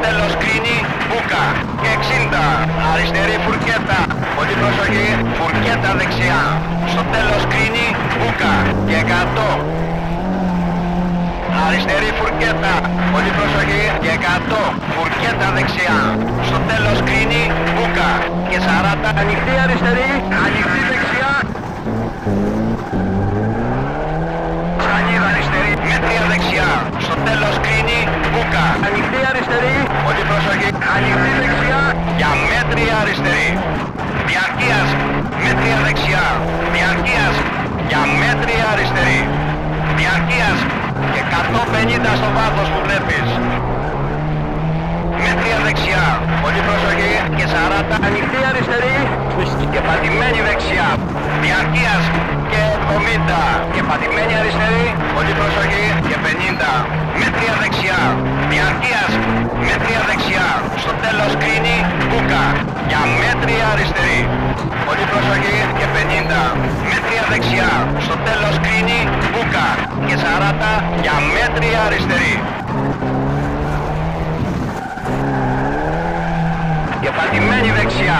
τέλος κρίνει μπούκα και 60. Αριστερή φουρκέτα. Πολύ προσοχή. Φουρκέτα δεξιά. Στο τέλος κρίνει μπούκα και 100. Αριστερή φουρκέτα. Πολύ προσοχή και 100. Φουρκέτα δεξιά. Στο τέλος κρίνει μπούκα και 40. Ανοιχτή αριστερή. Ανοιχτή δεξιά. Σανίδα αριστερή. Μέτρια δεξιά. Στο τέλος κρίνει μπούκα. Ανοιχτή αριστερή. Πολύ προσοχή. Ανοιχτή δεξιά. Για μέτρια αριστερή. Διαρκείας. Μέτρια δεξιά. Διαρκείας. Για μέτρια αριστερή. Διαρκείας. Και 150 στο βάθος που βλέπεις. Μέτρια δεξιά. Πολύ προσοχή. Και 40. Ανοιχτή αριστερή. Και πατημένη δεξιά. Διαρκείας. Και 70. Και πατημένη αριστερή. Πολύ προσοχή. Και 50. Μέτρια δεξιά. Διαρκείας. Μέτρια δεξιά. Στο τέλος κρίνει μπούκα. Για μέτρια αριστερή. Πολύ προσοχή. Και 50. Μέτρια δεξιά. Στο τέλος κρίνει μπούκα. Και 40. Για μέτρια αριστερή. Και πατημένη δεξιά.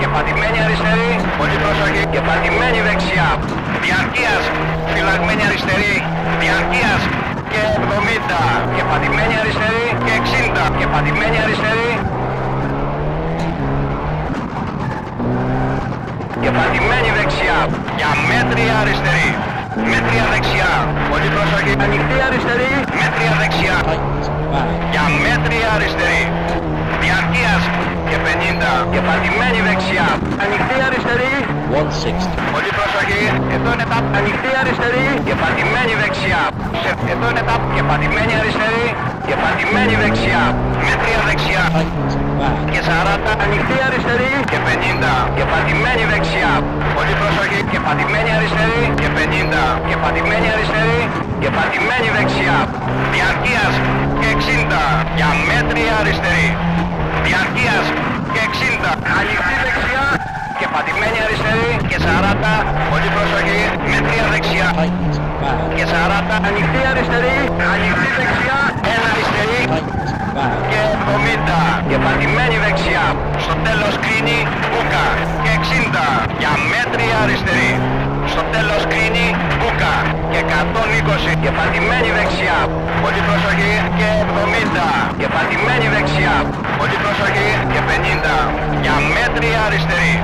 Και πατημένη αριστερή. Πολύ προσοχή. Και πατημένη δεξιά. Διαρκείας. Φυλαγμένη αριστερή. Διαρκείας. Και 70. Και πατημένη αριστερή. Και 60. Και πατημένη αριστερή. Και πατημένη δεξιά. Για μέτρια αριστερή. Μέτρια δεξιά. Πολύ προσοχή. Ανοιχτή αριστερή. Μέτρια δεξιά. Για μέτρια αριστερή. Διαρκείας. Και 50. Και πατημένη δεξιά. Ανοιχτή αριστερή. 160. Πολύ προσοχή. Εδώ είναι τα ανοιχτή αριστερή. Και πατημένη δεξιά. Εδώ είναι τα και πατημένη αριστερή. Και πατημένη δεξιά. Μέτρια δεξιά. Και 40. Ανοιχτή αριστερή. Και 50. Και πατημένη δεξιά. Πολύ προσοχή. Και πατημένη αριστερή. Και 50. Και πατημένη αριστερή. Και πατημένη δεξιά. Διαρκείας. Και 60. Για μέτρια αριστερή. Διαρκείας. Και 60. Ανοιχτή δεξιά. Και πατημένη αριστερή. Και 40. Πολύ προσοχή. Μέτρια δεξιά. Και 40. Ανοιχτή αριστερή. Ανοιχτή δεξιά. Ένα αριστερή. Και 70. Και πατημένη δεξιά. Στο τέλος κρίνει μπούκα. Και 60. Για μέτρια αριστερή. Στο τέλος κρίνει μπούκα. Και 120. Και πατημένη δεξιά. Πολύ προσοχή. Και 70. Και πατημένη δεξιά. Πολύ προσοχή. Και 50. Για μέτρια αριστερή.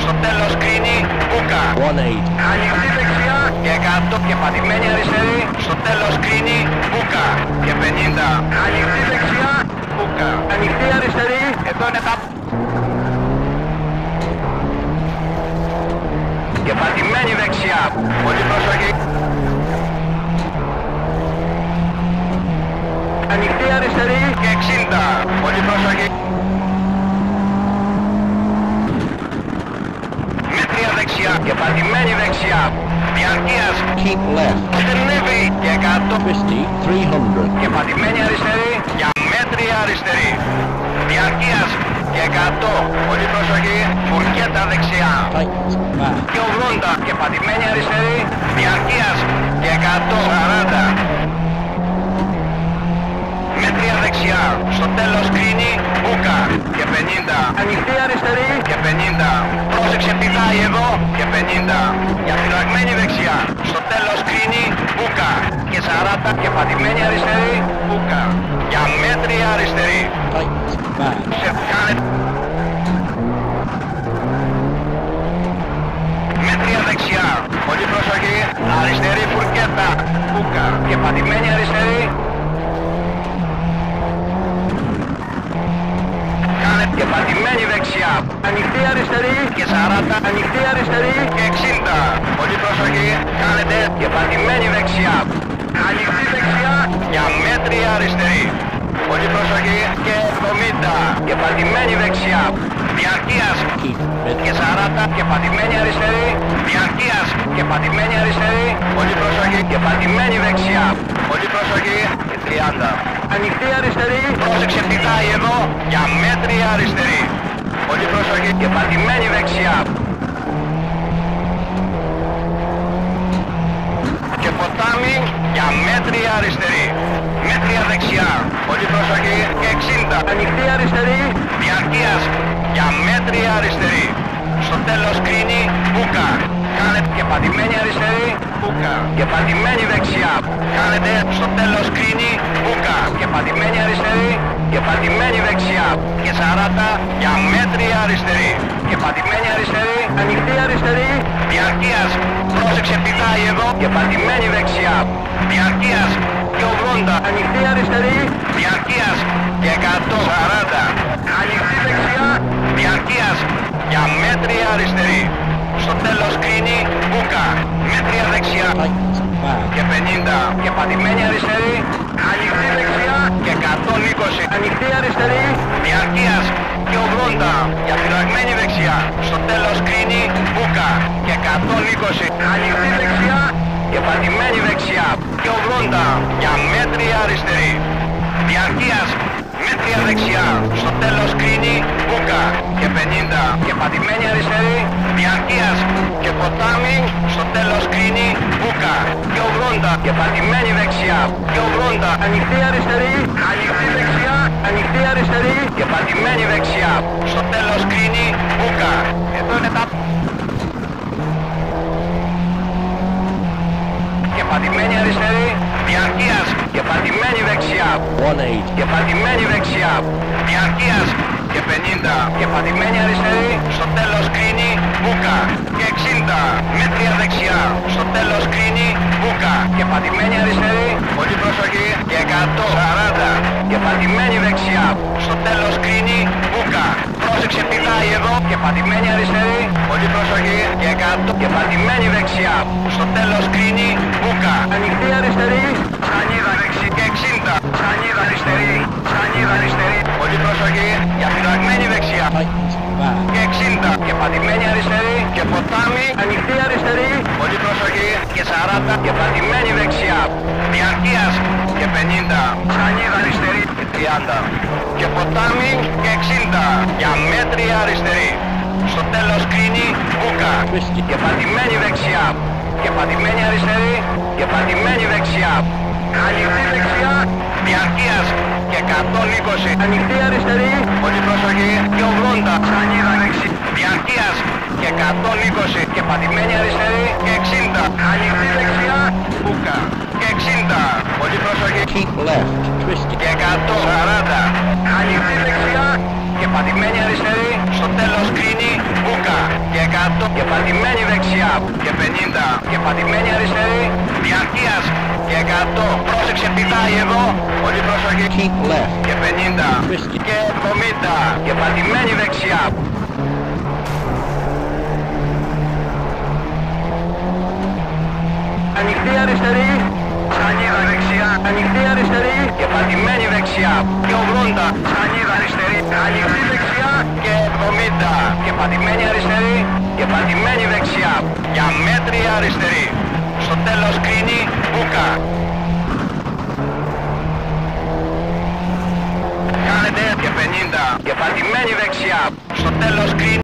Στο τέλος κρίνει μπούκα. 180. Ανοιχτή δεξιά. Και 100. Και πατημένη αριστερή. Στο τέλος κρίνει μπούκα. Και 50. Ανοιχτή δεξιά. Μπούκα. Ανοιχτή αριστερή. Εδώ είναι τα και πατημένη δεξιά. Πολύ προσοχή. Ανοιχτή αριστερή. Και 60. Πολύ προσοχή. Μέτρια δεξιά. Και πατημένη δεξιά. Διαρκείας. Keep left. Στενεύει. Και 100. 50. 300. Και πατημένη αριστερή. Για μέτρια αριστερή. Διαρκείας. Και 100. Πολύ προσοχή. Φουρκέτα δεξιά. Tight back. Και 80. Και πατημένη αριστερή. Διαρκείας. Και 100. 40. Μέτρια δεξιά. Στο τέλος κρίνει μπούκα. Και 50. Ανοιχτή αριστερή. Και 50. Πρόσεξε πηδάει εδώ. Και 50. Για φυλαγμένη δεξιά. Στο τέλος κρίνει μπούκα. Και 40. Και πατημένη αριστερή. Μπούκα. Για μέτρια αριστερή. Tight back. Σε κάνε μέτρια δεξιά. Πολύ προσοχή. Αριστερή φουρκέτα. Μπούκα. Και πατημένη αριστερή. Κάνε και πατημένη δεξιά. Ανοιχτή αριστερή. Και 40. Ανοιχτή αριστερή. Και 60. Πολύ προσοχή. Κάνετε και πατημένη δεξιά. Ανοιχτή δεξιά. Για μέτρια αριστερή. Πολύ προσοχή. Και 70. Και πατημένη δεξιά. Διαρκείας. Και 40. Και πατημένη αριστερή. Διαρκείας. Και πατημένη αριστερή. Πολύ προσοχή. Και πατημένη δεξιά. Πολύ προσοχή. Και 30. Ανοιχτή αριστερή. Πρόσεξε πηδάει εδώ. Για μέτρια αριστερή. Πολύ προσοχή. Και πατημένη δεξιά. Και ποτάμι. Για μέτρια αριστερή. μέτρια δεξιά, πολύ προσοχή, και 60, ανοιχτή αριστερή, διαρκείας, για μέτρια αριστερή, στο τέλος κρίνει, μπούκα, κάνετε και πατημένη αριστερή, μπούκα, και πατημένη δεξιά, κάνετε στο τέλος κρίνει, μπούκα, και πατημένη αριστερή, και πατημένη δεξιά, και 40, για μέτρια αριστερή, και πατημένη αριστερή, ανοιχτή αριστερή, διαρκείας, πρόσεξε πηδάει εδώ, και πατημένη δεξιά, διαρκείας, και 80, ανοιχτή αριστερή, διαρκείας, και 140, ανοιχτή δεξιά, διαρκείας, για μέτρια αριστερή, στο τέλος κρίνει, μπούκα, μέτρια δεξιά, Tightens back. και 50, και πατημένη αριστερή, ανοιχτή δεξιά, και 120, ανοιχτή αριστερή, διαρκείας, και 80, για φυλαγμένη δεξιά, στο τέλος κρίνει, μπούκα, και 120, ανοιχτή δεξιά, και πατημένη δεξιά, και 80, για μέτρια αριστερή, διαρκείας, μέτρια δεξιά, στο τέλος κρίνει, μπούκα, και 50, και πατημένη αριστερή, διαρκείας, και ποτάμι, στο τέλος κρίνει, μπούκα, και 80, και πατημένη δεξιά, και 80, ανοιχτή αριστερή, ανοιχτή δεξιά, ανοιχτή αριστερή, και πατημένη δεξιά, στο τέλος κρίνει, μπούκα, εδώ είναι τα... και πατημένη αριστερή, διαρκείας, και πατημένη δεξιά, 180. και πατημένη δεξιά, διαρκείας, και 50, και πατημένη αριστερή, στο τέλος κρίνει, μπούκα, και 60, μέτρια δεξιά, στο τέλος κρίνει, μπούκα, και πατημένη αριστερή, πολύ προσοχή, και 140, και πατημένη δεξιά, στο τέλος κρίνει, μπούκα, πρόσεξε πηδάει εδώ, και πατημένη αριστερή, πολύ προσοχή, και 100, και πατημένη δεξιά, στο τέλος κρίνει, μπούκα, ανοιχτή αριστερή, σανίδα δεξί, και 60, σανίδα αριστερή, σανίδα αριστερή, πολύ προσοχή, για φυλαγμένη δεξιά, Tightens back. και 60, και πατημένη αριστερή, και ποτάμι, ανοιχτή αριστερή, πολύ προσοχή, και 40, και πατημένη δεξιά, διαρκείας, και 50, σανίδα αριστερή, και 30, και ποτάμι, και 60, για μέτρια αριστερή, στο τέλος κρίνει, μπούκα, Twisty. και πατημένη δεξιά, και πατημένη αριστερή, και πατημένη δεξιά, ανοιχτή δεξιά, διαρκείας, και 120, ανοιχτή αριστερή, πολύ προσοχή, και 80, σανίδα δεξί, διαρκείας, και 120, και πατημένη αριστερή, και 60, ανοιχτή δεξιά, μπούκα, και 60, πολύ προσοχή, Keep left. Twisty. και 140, ανοιχτή δεξιά, και πατημένη αριστερή, στο τέλος κρίνει, μπούκα, και 100, και πατημένη δεξιά, και 50, και πατημένη αριστερή, διαρκείας, και 100, πρόσεξε πηδάει εδώ, πολύ προσοχή, Keep left. και 50, Twisty. και 70, και πατημένη δεξιά, ανοιχτή αριστερή, σανίδα δεξιά, ανοιχτή αριστερή, και πατημένη δεξιά, και 80, σανίδα αριστερή, ανοιχτή δεξιά, και 70, και πατημένη αριστερή, και πατημένη δεξιά, για μέτρια αριστερή, στο τέλος κρίνει, μπούκα. Κάνετε και 50, και πατημένη δεξιά, στο τέλος κρίνει.